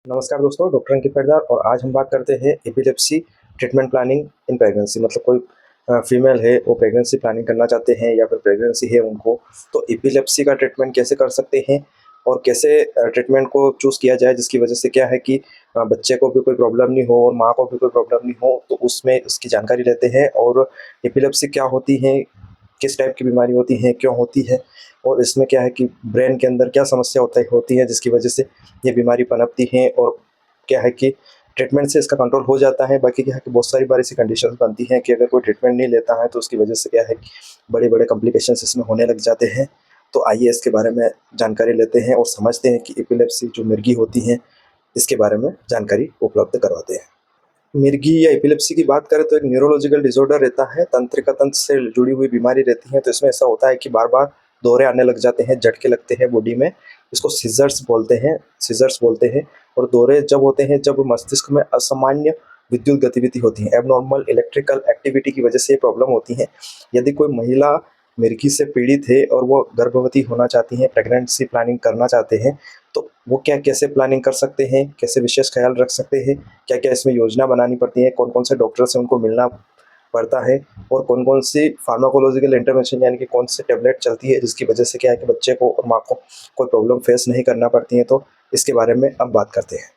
नमस्कार दोस्तों, डॉक्टर अंकित परिदार और आज हम बात करते हैं epilepsy treatment planning in pregnancy. मतलब कोई फीमेल है, वो प्रेगनेंसी प्लानिंग करना चाहते हैं या फिर प्रेगनेंसी है उनको, तो एपिलेप्सी का ट्रीटमेंट कैसे कर सकते हैं और कैसे ट्रीटमेंट को चूज़ किया जाए जिसकी वजह से क्या है कि बच्चे को भी कोई प्रॉब्लम नहीं हो और माँ को भी कोई प्रॉब्लम नहीं हो। तो उसमें उसकी जानकारी लेते हैं और एपिलेप्सी क्या होती है, किस टाइप की बीमारी होती है, क्यों होती है और इसमें क्या है कि ब्रेन के अंदर क्या समस्या होती है जिसकी वजह से ये बीमारी पनपती है और क्या है कि ट्रीटमेंट से इसका कंट्रोल हो जाता है। बाकी क्या है कि बहुत सारी बार ऐसी कंडीशंस बनती हैं कि अगर कोई ट्रीटमेंट नहीं लेता है तो उसकी वजह से क्या है कि बड़े-बड़े कॉम्प्लिकेशंस इसमें होने लग जाते हैं। तो आइए इसके बारे में जानकारी लेते हैं और समझते हैं कि एपिलेप्सी जो मिर्गी होती हैं, इसके बारे में जानकारी उपलब्ध करवाते हैं। मिर्गी या एपिलेप्सी की बात करें तो एक न्यूरोलॉजिकल डिसऑर्डर रहता है, तंत्रिका तंत्र से जुड़ी हुई बीमारी रहती है। तो इसमें ऐसा होता है कि बार-बार दौरे आने लग जाते हैं, झटके लगते हैं बॉडी में। इसको सीज़र्स बोलते हैं और दौरे जब होते हैं जब मस्तिष्क में असामान्य विद्युत गतिविधि होती है, एब्नॉर्मल इलेक्ट्रिकल एक्टिविटी की वजह से ये प्रॉब्लम होती है। यदि कोई महिला मिर्गी से पीड़ित है और वो गर्भवती होना चाहती हैं, प्रेगनेंसी प्लानिंग करना चाहते हैं, तो वो क्या कैसे प्लानिंग कर सकते हैं, कैसे विशेष ख्याल रख सकते हैं, क्या-क्या इसमें योजना बनानी पड़ती है, कौन-कौन से डॉक्टर से उनको मिलना पड़ता है और कौन-कौन सी फार्माकोलॉजिकल इंटरवेंशन यानी कि कौन सी टैबलेट चलती है जिसकी वजह से क्या है कि बच्चे को और माँ को कोई प्रॉब्लम फेस नहीं करना पड़ती है। तो इसके बारे में अब बात करते हैं।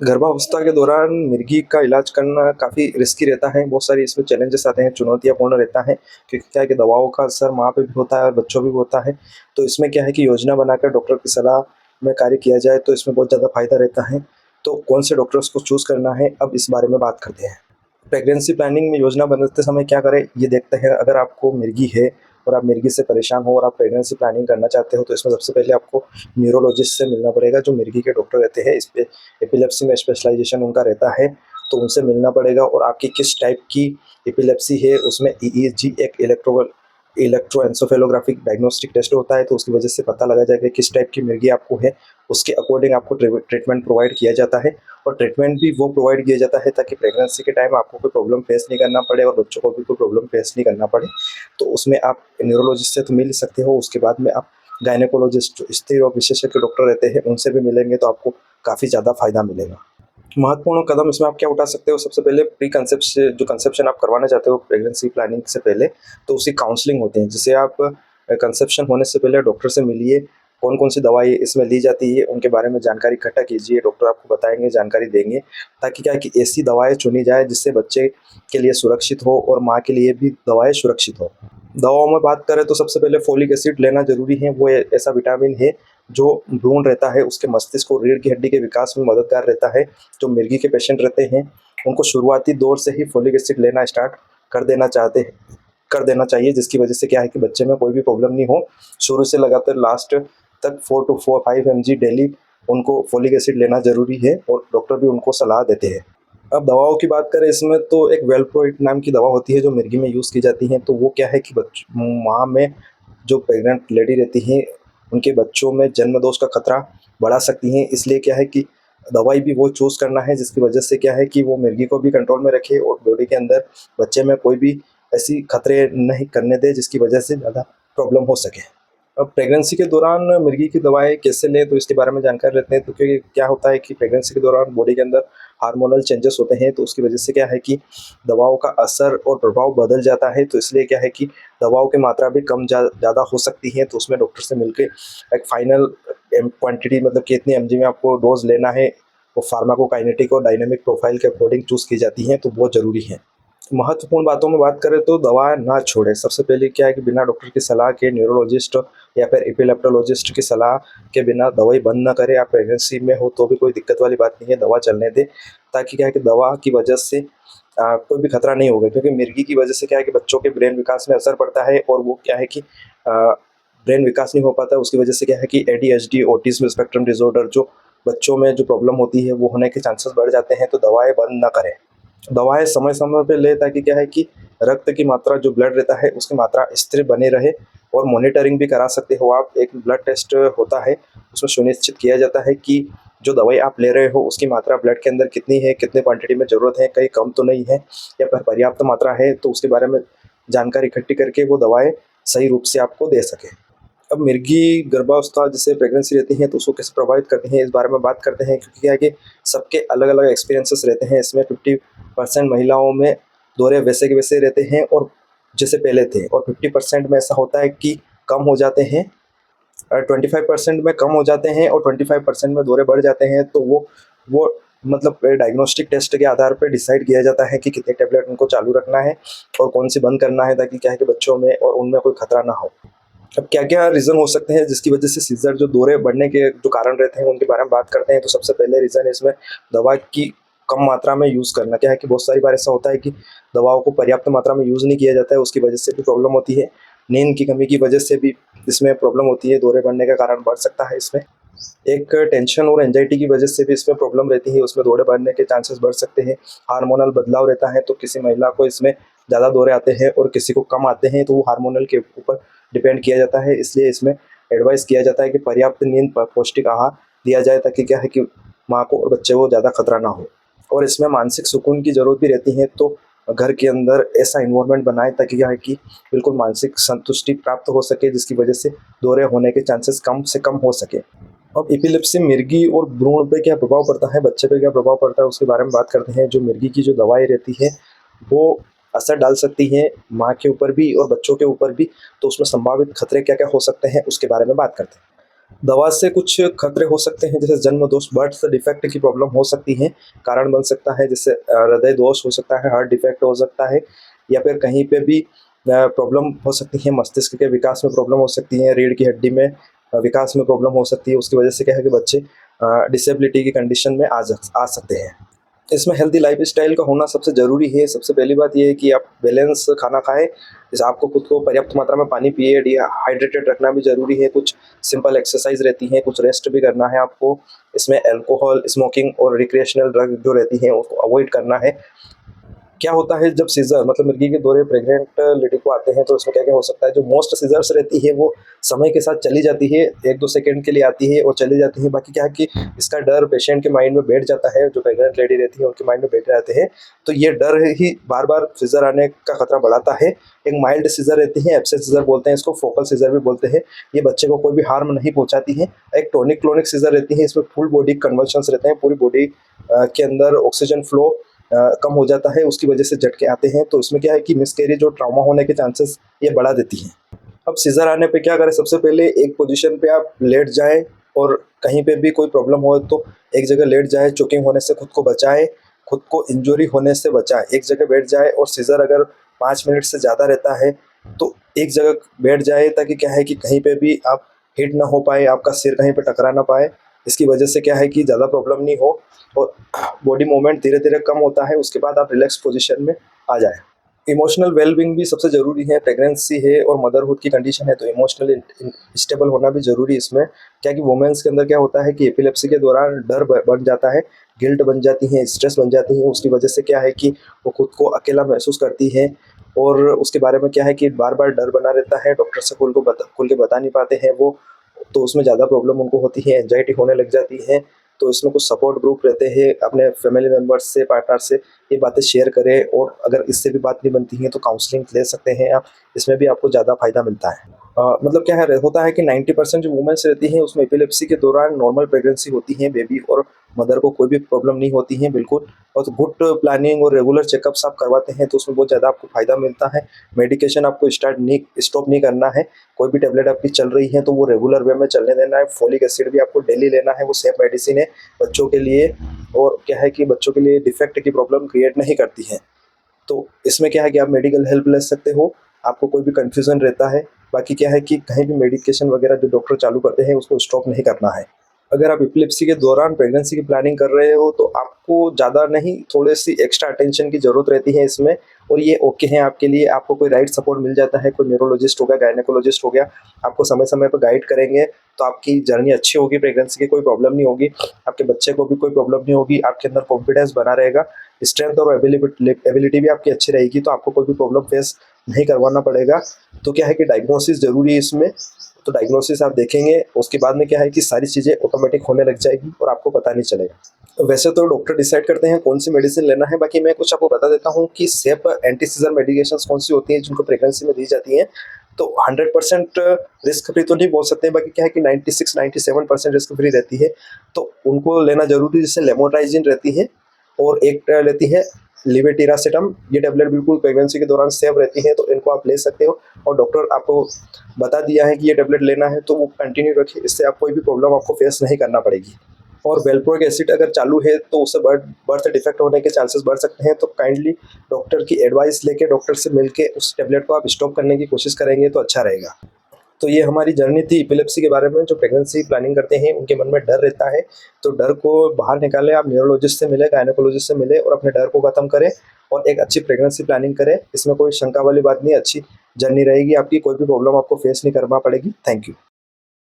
गर्भावस्था के दौरान मिर्गी का इलाज करना काफ़ी रिस्की रहता है, बहुत सारी इसमें चैलेंजेस आते हैं, चुनौतियापूर्ण रहता है क्योंकि क्या है कि दवाओं का असर माँ पे भी होता है और बच्चों पे भी होता है। तो इसमें क्या है कि योजना बनाकर डॉक्टर की सलाह में कार्य किया जाए तो इसमें बहुत ज़्यादा फ़ायदा रहता है। तो कौन से डॉक्टर्स को चूज़ करना है, अब इस बारे में बात करते हैं। प्रेगनेंसी प्लानिंग में योजना बनाते समय क्या करें, ये देखते हैं। अगर आपको मिर्गी है और आप मिर्गी से परेशान हो और आप प्रेगनेंसी प्लानिंग करना चाहते हो तो इसमें सबसे पहले आपको न्यूरोलॉजिस्ट से मिलना पड़ेगा, जो मिर्गी के डॉक्टर रहते हैं। इस पे एपिलेप्सी में स्पेशलाइजेशन उनका रहता है, तो उनसे मिलना पड़ेगा और आपकी किस टाइप की एपिलेप्सी है उसमें ईईजी एक इलेक्ट्रोएन्सेफेलोग्राफिक डायग्नोस्टिक टेस्ट होता है, तो उसकी वजह से पता लगा जाएगा किस टाइप की मिर्गी आपको है। उसके अकॉर्डिंग आपको ट्रीटमेंट प्रोवाइड किया जाता है और ट्रीटमेंट भी वो प्रोवाइड किया जाता है ताकि प्रेगनेंसी के टाइम आपको कोई प्रॉब्लम फेस नहीं करना पड़े और बच्चों को भी कोई प्रॉब्लम फेस नहीं करना पड़े। तो उसमें आप न्यूरोलॉजिस्ट से तो मिल सकते हो, उसके बाद में आप गायनेकोलॉजिस्ट, स्त्री रोग विशेषज्ञ डॉक्टर रहते हैं, उनसे भी मिलेंगे तो आपको काफ़ी ज़्यादा फ़ायदा मिलेगा। महत्वपूर्ण कदम इसमें आप क्या उठा सकते हो, सबसे पहले प्री कंसेप्शन जो कंसेप्शन आप करवाना चाहते हो प्रेगनेंसी प्लानिंग से पहले, तो उसकी काउंसलिंग होती है। जिसे आप कंसेप्शन होने से पहले डॉक्टर से मिलिए, कौन कौन सी दवाई इसमें ली जाती है उनके बारे में जानकारी इकट्ठा कीजिए, डॉक्टर आपको बताएंगे, जानकारी देंगे, ताकि क्या है कि ऐसी दवाएं चुनी जाए जिससे बच्चे के लिए सुरक्षित हो और माँ के लिए भी दवाएं सुरक्षित हो। दवाओं में बात करें तो सबसे पहले फोलिक एसिड लेना जरूरी है। वो ऐसा विटामिन है जो भ्रूण रहता है उसके मस्तिष्क और रीढ़ की हड्डी के विकास में मददगार रहता है। जो मिर्गी के पेशेंट रहते हैं उनको शुरुआती दौर से ही फोलिक एसिड लेना स्टार्ट कर देना चाहते हैं कर देना चाहिए, जिसकी वजह से क्या है कि बच्चे में कोई भी प्रॉब्लम नहीं हो। शुरू से लगातार लास्ट तक 4 to 5 mg डेली उनको फोलिक एसिड लेना ज़रूरी है और डॉक्टर भी उनको सलाह देते हैं। अब दवाओं की बात करें इसमें तो एक वेलप्रोइड नाम की दवा होती है जो मिर्गी में यूज़ की जाती है। तो वो क्या है कि माँ में जो प्रेग्नेंट लेडी रहती हैं उनके बच्चों में जन्म दोष का खतरा बढ़ा सकती हैं। इसलिए क्या है कि दवाई भी वो चूज़ करना है जिसकी वजह से क्या है कि वो मिर्गी को भी कंट्रोल में रखे और बॉडी के अंदर बच्चे में कोई भी ऐसी खतरे नहीं करने दे जिसकी वजह से ज़्यादा प्रॉब्लम हो सके। अब प्रेगनेंसी के दौरान मिर्गी की दवाएँ कैसे लें, तो इसके बारे में जानकारी लेते हैं। तो क्योंकि क्या होता है कि प्रेगनेंसी के दौरान बॉडी के अंदर हार्मोनल चेंजेस होते हैं, तो उसकी वजह से क्या है कि दवाओं का असर और प्रभाव बदल जाता है। तो इसलिए क्या है कि दवाओं की मात्रा भी कम ज़्यादा हो सकती है। तो उसमें डॉक्टर से मिलके एक फाइनल क्वांटिटी, मतलब कि इतनी एमजी में आपको डोज लेना है, वो फार्माकोकाइनेटिक और डायनेमिक प्रोफाइल के अकॉर्डिंग चूज़ की जाती हैं, तो बहुत ज़रूरी है। महत्वपूर्ण बातों में बात करें तो दवा ना छोड़ें। सबसे पहले क्या है कि बिना डॉक्टर की सलाह के, न्यूरोलॉजिस्ट या फिर एपिलेप्टोलॉजिस्ट की सलाह के बिना दवाई बंद ना करें। आप प्रेगनेंसी में हो तो भी कोई दिक्कत वाली बात नहीं है, दवा चलने दें, ताकि क्या है कि दवा की वजह से कोई भी खतरा नहीं होगा। क्योंकि मिर्गी की वजह से क्या है कि बच्चों के ब्रेन विकास में असर पड़ता है और वो क्या है कि ब्रेन विकास नहीं हो पाता। उसकी वजह से क्या है कि एडीएचडी, ऑटिज्म स्पेक्ट्रम डिसऑर्डर, जो बच्चों में जो प्रॉब्लम होती है वो होने के चांसेस बढ़ जाते हैं। तो दवाएं बंद ना करें, दवाएँ समय-समय पे लें, ताकि क्या है कि रक्त की मात्रा, जो ब्लड रहता है उसकी मात्रा स्थिर बनी रहे। और मॉनिटरिंग भी करा सकते हो आप। एक ब्लड टेस्ट होता है, उसमें सुनिश्चित किया जाता है कि जो दवाई आप ले रहे हो उसकी मात्रा ब्लड के अंदर कितनी है, कितने क्वांटिटी में ज़रूरत है, कहीं कम तो नहीं है या फिर पर्याप्त मात्रा है। तो उसके बारे में जानकारी इकट्ठी करके वो दवाएँ सही रूप से आपको दे सकें। अब मिर्गी गर्भावस्था जैसे प्रेगनेंसी रहती है तो उसको कैसे प्रभावित करती है, इस बारे में बात करते हैं, क्योंकि क्या है कि सबके अलग अलग एक्सपीरियंसेस रहते हैं। इसमें 50% महिलाओं में दौरे वैसे के वैसे रहते हैं और जैसे पहले थे, और 50% में ऐसा होता है कि कम हो जाते हैं, 25% में कम हो जाते हैं और 25% में दौरे बढ़ जाते हैं। तो वो मतलब डायग्नोस्टिक टेस्ट के आधार पर डिसाइड किया जाता है कि कितने टैबलेट उनको चालू रखना है और कौन सी बंद करना है, ताकि क्या है कि बच्चों में और उनमें कोई खतरा ना हो। अब क्या क्या रीज़न हो सकते हैं जिसकी वजह से सीज़र जो दौरे बढ़ने के जो कारण रहते हैं उनके बारे में बात करते हैं। तो सबसे पहले रीज़न है इसमें दवा की कम मात्रा में यूज़ करना। क्या है कि बहुत सारी बार ऐसा होता है कि दवाओं को पर्याप्त मात्रा में यूज़ नहीं किया जाता है, उसकी वजह से भी प्रॉब्लम होती है। नींद की कमी की वजह से भी इसमें प्रॉब्लम होती है, दौरे बढ़ने का कारण बढ़ सकता है। इसमें एक टेंशन और एंजाइटी की वजह से भी इसमें प्रॉब्लम रहती है, उसमें दौरे बढ़ने के चांसेस बढ़ सकते हैं। हार्मोनल बदलाव रहता है, तो किसी महिला को इसमें ज़्यादा दौरे आते हैं और किसी को कम आते हैं, तो वो हार्मोनल के ऊपर डिपेंड किया जाता है। इसलिए इसमें एडवाइस किया जाता है कि पर्याप्त नींद, पौष्टिक आहार दिया जाए, ताकि क्या है कि माँ को और बच्चे को ज़्यादा खतरा ना हो। और इसमें मानसिक सुकून की ज़रूरत भी रहती है, तो घर के अंदर ऐसा इन्वायरमेंट बनाएं ताकि क्या है कि बिल्कुल मानसिक संतुष्टि प्राप्त हो सके, जिसकी वजह से दौरे होने के चांसेस कम से कम हो सके। अब एपिलेप्सी मिर्गी और भ्रूण पे क्या प्रभाव पड़ता है, बच्चे पे क्या प्रभाव पड़ता है, उसके बारे में बात करते हैं। जो मिर्गी की जो दवाई रहती है वो असर डाल सकती है माँ के ऊपर भी और बच्चों के ऊपर भी। तो उसमें संभावित खतरे क्या क्या हो सकते हैं उसके बारे में बात करते हैं। दवा से कुछ खतरे हो सकते हैं, जैसे जन्म दोष, बर्थ डिफेक्ट की प्रॉब्लम हो सकती है, कारण बन सकता है। जैसे हृदय दोष हो सकता है, हार्ट डिफेक्ट हो सकता है, या फिर कहीं पे भी प्रॉब्लम हो सकती है। मस्तिष्क के विकास में प्रॉब्लम हो सकती है, रीढ़ की हड्डी में विकास में प्रॉब्लम हो सकती है। उसकी वजह से क्या है कि बच्चे डिसेबिलिटी की कंडीशन में आ सकते हैं। इसमें हेल्दी लाइफस्टाइल का होना सबसे ज़रूरी है। सबसे पहली बात ये है कि आप बैलेंस खाना खाएँ, जैसे आपको खुद को पर्याप्त मात्रा में पानी पिए, डिहाइड्रेटेड रखना भी ज़रूरी है। कुछ सिंपल एक्सरसाइज रहती है, कुछ रेस्ट भी करना है आपको। इसमें अल्कोहल, स्मोकिंग और रिक्रिएशनल ड्रग जो रहती हैं उसको अवॉइड करना है। क्या होता है जब सीज़र मतलब मिर्गी के दौरे प्रेग्नेंट लेडी को आते हैं, तो इसमें क्या क्या हो सकता है। जो मोस्ट सीज़र्स रहती है वो समय के साथ चली जाती है, 1-2 सेकंड के लिए आती है और चली जाती है। बाकी क्या है कि इसका डर पेशेंट के माइंड में बैठ जाता है, जो प्रेग्नेंट लेडी रहती है उनके माइंड में बैठ जाते हैं। तो ये डर ही बार बार सीज़र आने का खतरा बढ़ाता है। एक माइल्ड सीज़र रहती है, एब्सेंट सीज़र बोलते हैं इसको, फोकल सीज़र भी बोलते हैं। ये बच्चे को कोई भी हार्म नहीं पहुंचाती है। एक टोनिक क्लोनिक सीज़र रहती है, इसमें फुल बॉडी कन्वल्शंस रहते हैं, पूरी बॉडी के अंदर ऑक्सीजन फ्लो कम हो जाता है, उसकी वजह से झटके आते हैं। तो इसमें क्या है कि मिसकैरेज और ट्रॉमा होने के चांसेस ये बढ़ा देती है। अब सीज़र आने पे क्या करें, सबसे पहले एक पोजीशन पे आप लेट जाएं, और कहीं पे भी कोई प्रॉब्लम हो तो एक जगह लेट जाए, चोकिंग होने से खुद को बचाएं, खुद को इंजरी होने से बचाएं। एक जगह बैठ जाए, और सीज़र अगर 5 मिनट से ज़्यादा रहता है तो एक जगह बैठ जाए, ताकि क्या है कि कहीं पे भी आप हिट ना हो पाए, आपका सिर कहीं पे टकरा ना पाए। इसकी वजह से क्या है कि ज़्यादा प्रॉब्लम नहीं हो और बॉडी मूवमेंट धीरे धीरे कम होता है। उसके बाद आप रिलैक्स पोजीशन में आ जाए। इमोशनल वेलबींग भी सबसे ज़रूरी है। प्रेगनेंसी है और मदरहुड की कंडीशन है, तो इमोशनली स्टेबल होना भी ज़रूरी है इसमें। क्या कि वुमेन्स के अंदर क्या होता है कि एपिलेप्सी के दौरान डर बन जाता है, गिल्ट बन जाती है, स्ट्रेस बन जाती है। उसकी वजह से क्या है कि वो खुद को अकेला महसूस करती है, और उसके बारे में क्या है कि बार बार डर बना रहता है, डॉक्टर से खुल के बता नहीं पाते हैं वो। तो उसमें ज़्यादा प्रॉब्लम उनको होती है, एंजाइटी होने लग जाती है। तो इसमें कुछ सपोर्ट ग्रुप रहते हैं, अपने फैमिली मेम्बर्स से, पार्टनर से ये बातें शेयर करें, और अगर इससे भी बात नहीं बनती है तो काउंसलिंग ले सकते हैं आप। इसमें भी आपको ज़्यादा फ़ायदा मिलता है। मतलब क्या है, होता है कि 90% जो वुमेन्स रहती हैं उसमें एपिलेप्सी के दौरान नॉर्मल प्रेगनेंसी होती है, बेबी और मदर को कोई भी प्रॉब्लम नहीं होती है बिल्कुल। और गुड प्लानिंग और रेगुलर चेकअप्स आप करवाते हैं तो उसमें बहुत ज़्यादा आपको फ़ायदा मिलता है। मेडिकेशन आपको स्टॉप नहीं करना है। कोई भी टेबलेट आपकी चल रही है तो वो रेगुलर वे में चलने देना है। फॉलिक एसिड भी आपको डेली लेना है, वो सेफ मेडिसिन है बच्चों के लिए। और क्या है कि बच्चों के लिए डिफेक्ट की प्रॉब्लम क्रिएट नहीं करती है। तो इसमें क्या है कि आप मेडिकल हेल्प ले सकते हो, आपको कोई भी कन्फ्यूज़न रहता है। बाकी क्या है कि कहीं भी मेडिकेशन वगैरह जो डॉक्टर चालू करते हैं उसको स्टॉप नहीं करना है। अगर आप एपिलेप्सी के दौरान प्रेगनेंसी की प्लानिंग कर रहे हो तो आपको ज़्यादा नहीं, थोड़ी-सी एक्स्ट्रा अटेंशन की ज़रूरत रहती है इसमें, और ये ओके है आपके लिए। आपको कोई राइट सपोर्ट मिल जाता है, कोई न्यूरोलॉजिस्ट हो गया, गायनेकोलॉजिस्ट हो गया, आपको समय-समय पर गाइड करेंगे, तो आपकी जर्नी अच्छी होगी, प्रेगनेंसी की कोई प्रॉब्लम नहीं होगी, आपके बच्चे को भी कोई प्रॉब्लम नहीं होगी, आपके अंदर कॉन्फिडेंस बना रहेगा, स्ट्रेंथ और एबिलिटी भी आपकी अच्छी रहेगी, तो आपको कोई भी प्रॉब्लम फेस नहीं करवाना पड़ेगा। तो क्या है कि डायग्नोसिस ज़रूरी है इसमें। तो डायग्नोसिस आप देखेंगे, उसके बाद में क्या है कि सारी चीज़ें ऑटोमेटिक होने लग जाएगी और आपको पता नहीं चलेगा। वैसे तो डॉक्टर डिसाइड करते हैं कौन सी मेडिसिन लेना है। बाकी मैं कुछ आपको बता देता हूँ कि सेफ एंटी सीजर मेडिकेशंस कौन सी होती हैं जिनको प्रेगनेंसी में दी जाती हैं। तो 100% रिस्क फ्री तो नहीं बोल सकते, बाकी क्या है कि 96-97% रिस्क फ्री रहती है, तो उनको लेना जरूरी है। जैसे लेमोट्राइजिन रहती है और एक रहती है लिवेटिरासेटम, ये टेबलेट बिल्कुल प्रेगनेंसी के दौरान सेफ रहती है, तो इनको आप ले सकते हो। और डॉक्टर आपको बता दिया है कि ये टेबलेट लेना है, तो वो कंटिन्यू रखिए, इससे आप कोई भी प्रॉब्लम आपको फेस नहीं करना पड़ेगी। और वेलप्रोइक एसिड अगर चालू है तो उससे बर्थ डिफेक्ट होने के चांसेस बढ़ सकते हैं, तो काइंडली डॉक्टर की एडवाइस लेके, डॉक्टर से मिलके उस टेबलेट को आप स्टॉप करने की कोशिश करेंगे तो अच्छा रहेगा। तो ये हमारी जर्नी थी एपिलेप्सी के बारे में। जो प्रेगनेंसी प्लानिंग करते हैं उनके मन में डर रहता है, तो डर को बाहर निकालें, आप न्यूरोलॉजिस्ट से मिले, गायनेकोलॉजिस्ट से मिले और अपने डर को खत्म करें और एक अच्छी प्रेगनेंसी प्लानिंग करें। इसमें कोई शंका वाली बात नहीं, अच्छी जर्नी रहेगी आपकी, कोई भी प्रॉब्लम आपको फेस नहीं करना पड़ेगी। Thank you.